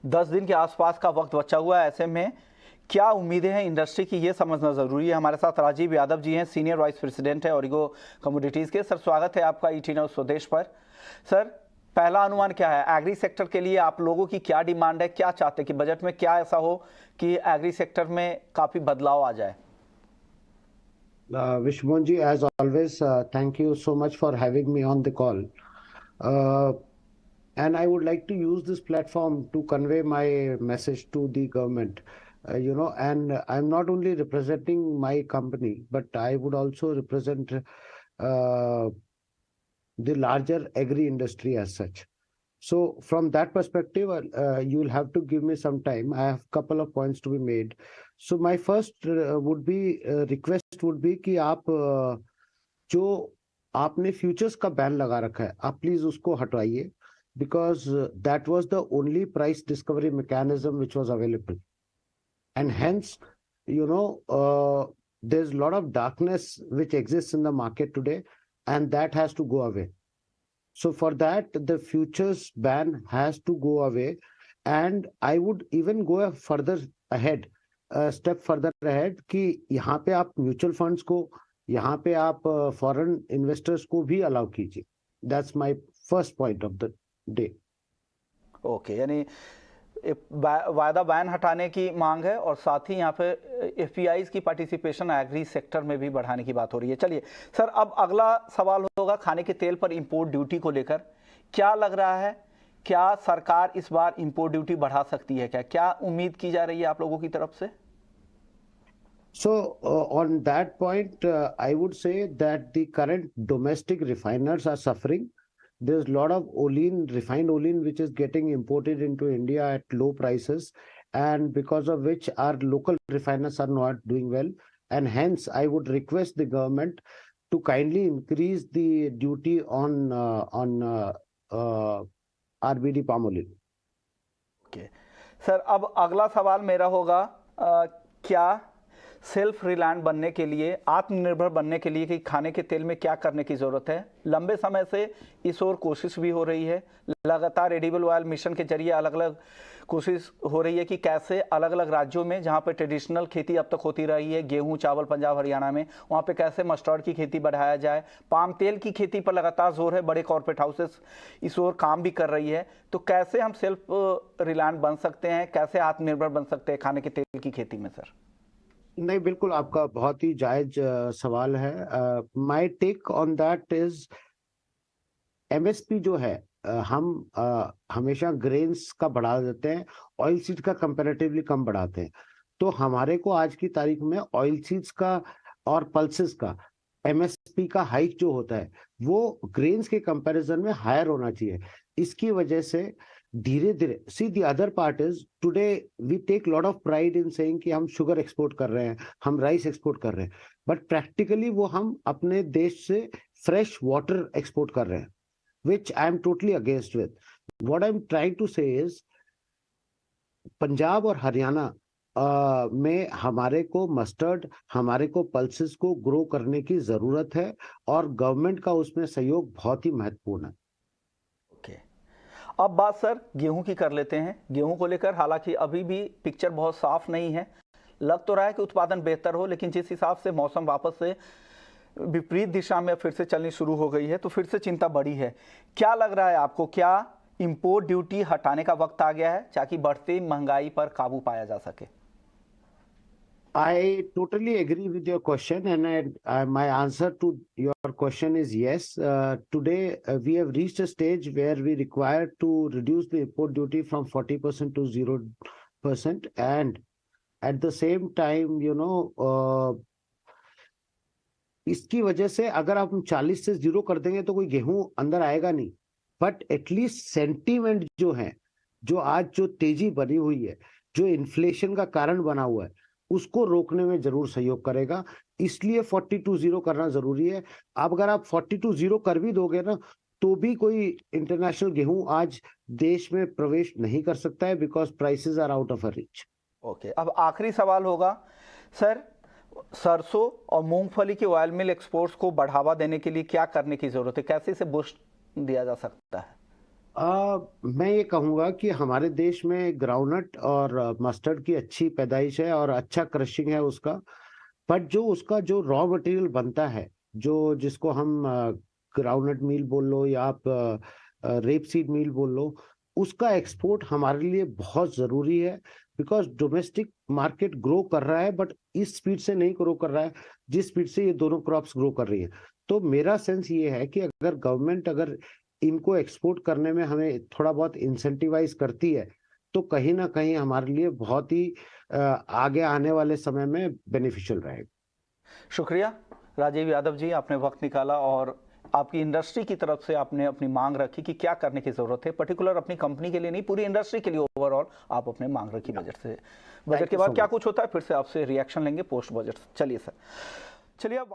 10 दिन के आसपास का वक्त बचा हुआ है, ऐसे में क्या उम्मीदें हैं इंडस्ट्री की, ये समझना ज़रूरी है। हमारे साथ राजीव यादव जी हैं, सीनियर वाइस प्रेसिडेंट है ऑरिगो कमोडिटीज़ के। सर, स्वागत है आपका ईटी न्यूज़ स्वदेश पर। सर, पहला अनुमान क्या है, एग्री सेक्टर के लिए आप लोगों की क्या डिमांड है, क्या चाहते हैं कि बजट में क्या ऐसा हो कि एग्री सेक्टर में काफ़ी बदलाव आ जाए? Vishmohan ji, as always, thank you so much for having me on the call. Uh, and I would like to use this platform to convey my message to the government. And I'm not only representing my company, but I would also represent the larger agri industry as such. So from that perspective, you'll have to give me some time. I have a couple of points to be made. So my first request would be कि आप जो आपने futures का ban लगा रखा है, आप please उसको हटवाइए, because that was the only price discovery mechanism which was available, and hence, there's a lot of darkness which exists in the market today, and that has to go away. So for that, the futures ban has to go away. And I would even go a step further ahead कि यहाँ पे आप mutual funds को, यहाँ पे आप foreign investors को भी अलाउ कीजिए. That's my first point of the day. Okay, यानी वायदा बैन हटाने की मांग है और साथ ही यहाँ पे एफपीआईज की पार्टिसिपेशन एग्री सेक्टर में भी बढ़ाने की बात हो रही है। चलिए सर, अब अगला सवाल होगा खाने के तेल पर इंपोर्ट ड्यूटी को लेकर। क्या लग रहा है, क्या सरकार इस बार इंपोर्ट ड्यूटी बढ़ा सकती है? क्या उम्मीद की जा रही है आप लोगों की तरफ से? So on that point, I would say that the current domestic refiners are suffering. There's a lot of refined olein, which is getting imported into India at low prices, and because of which our local refiners are not doing well. And hence, I would request the government to kindly increase the duty on RBD palm oil. Okay sir, अब अगला सवाल मेरा होगा, क्या self reliant बनने के लिए, आत्मनिर्भर बनने के लिए कि खाने के तेल में क्या करने की ज़रूरत है? लंबे समय से इस ओर कोशिश भी हो रही है, लगातार एडिबल ऑयल मिशन के जरिए अलग अलग कोशिश हो रही है कि कैसे अलग अलग राज्यों में जहां पे ट्रेडिशनल खेती अब तक होती रही है, गेहूं चावल पंजाब हरियाणा में, वहां पे कैसे मस्टर्ड की खेती बढ़ाया जाए। पाम तेल की खेती पर लगातार जोर है, बड़े कॉर्पोरेट हाउसेस इस ओर काम भी कर रही है। तो कैसे हम सेल्फ रिलायंट बन सकते हैं, कैसे आत्मनिर्भर बन सकते हैं खाने के तेल की खेती में? सर नहीं, बिल्कुल आपका बहुत ही जायज सवाल है. My take on that is MSP जो है, हम हमेशा ग्रेन्स का बढ़ा देते हैं, ऑयल सीड का कंपैरेटिवली कम बढ़ाते हैं. तो हमारे को आज की तारीख में ऑयल सीड्स का और पल्सेस का एमएसपी का हाइक जो होता है वो ग्रेन्स के कंपैरिजन में हायर होना चाहिए. इसकी वजह से धीरे धीरे, see the other part is today we take lot of pride in saying कि हम शुगर एक्सपोर्ट कर रहे हैं, हम राइस एक्सपोर्ट कर रहे हैं, बट प्रैक्टिकली वो हम अपने देश से फ्रेश वाटर एक्सपोर्ट कर रहे हैं, which I am totally against with. What I'm trying to say is, Punjab और हरियाणा में हमारे को मस्टर्ड, हमारे को पल्सेस को ग्रो करने की जरूरत है और गवर्नमेंट का उसमें सहयोग बहुत ही महत्वपूर्ण है. ओके, अब बात सर गेहूं की कर लेते हैं। गेहूं को लेकर हालांकि अभी भी पिक्चर बहुत साफ नहीं है, लग तो रहा है कि उत्पादन बेहतर हो, लेकिन जिस हिसाब से मौसम वापस से विपरीत दिशा में फिर से चलनी शुरू हो गई है तो फिर से चिंता बढ़ी है। क्या लग रहा है आपको, क्या इंपोर्ट ड्यूटी हटाने का वक्त आ गया है ताकि बढ़ती महंगाई पर काबू पाया जा सके? I totally agree with your question, and my answer to your question is yes. Today, we have reached a stage where we require to reduce the import duty from 40% to 0%, and at the same time, इसकी वजह से अगर आप 40 से 0 कर देंगे तो कोई गेहूं अंदर आएगा नहीं, बट एटलीस्ट सेंटीमेंट जो है, जो आज जो तेजी बनी हुई है, जो इन्फ्लेशन का कारण बना हुआ है, उसको रोकने में जरूर सहयोग करेगा. इसलिए 42-0 करना जरूरी है. अब अगर आप 42-0 कर भी दोगे ना, तो भी कोई इंटरनेशनल गेहूं आज देश में प्रवेश नहीं कर सकता है, because prices are out of a reach. Okay, अब आखिरी सवाल होगा सर, सरसों और मूंगफली के ऑयल मिल एक्सपोर्ट्स को बढ़ावा देने के लिए क्या करने की जरूरत है, कैसे इसे बूस्ट दिया जा सकता है? मैं ये कहूँगा कि हमारे देश में ग्राउंडनट और मस्टर्ड की अच्छी पैदाइश है और अच्छा क्रशिंग है उसका। बट जो उसका जो रॉ मटेरियल बनता है, जो जिसको हम ग्राउंडनट मील बोल लो या आप रेपसीड मील बोल लो, उसका एक्सपोर्ट हमारे लिए बहुत ज़रूरी है। बिकॉज़ डोमेस्टिक मार्केट ग्रो कर रहा है बट इस स्पीड से नहीं ग्रो कर रहा है, जिस स्पीड से ये दोनों क्रॉप्स ग्रो कर रही हैं। तो मेरा सेंस ये है कि अगर गवर्नमेंट अगर इनको एक्सपोर्ट करने में हमें थोड़ा बहुत इंसेंटिवाइज करती है, तो कहीं न कहीं हमारे लिए बहुत ही आगे आने वाले समय में बेनिफिशियल रहेगा। शुक्रिया राजीव यादव जी, आपने वक्त निकाला और आपकी इंडस्ट्री की तरफ से आपने अपनी मांग रखी कि क्या करने की जरूरत है, पर्टिकुलर अपनी कंपनी के लिए नहीं, पूरी इंडस्ट्री के लिए ओवरऑल आप अपने मांग रखी बजट से। बजट थैंक के यू बाद सो क्या मच। कुछ होता है फिर से आपसे रिएक्शन लेंगे पोस्ट बजट। चलिए सर, चलिए अब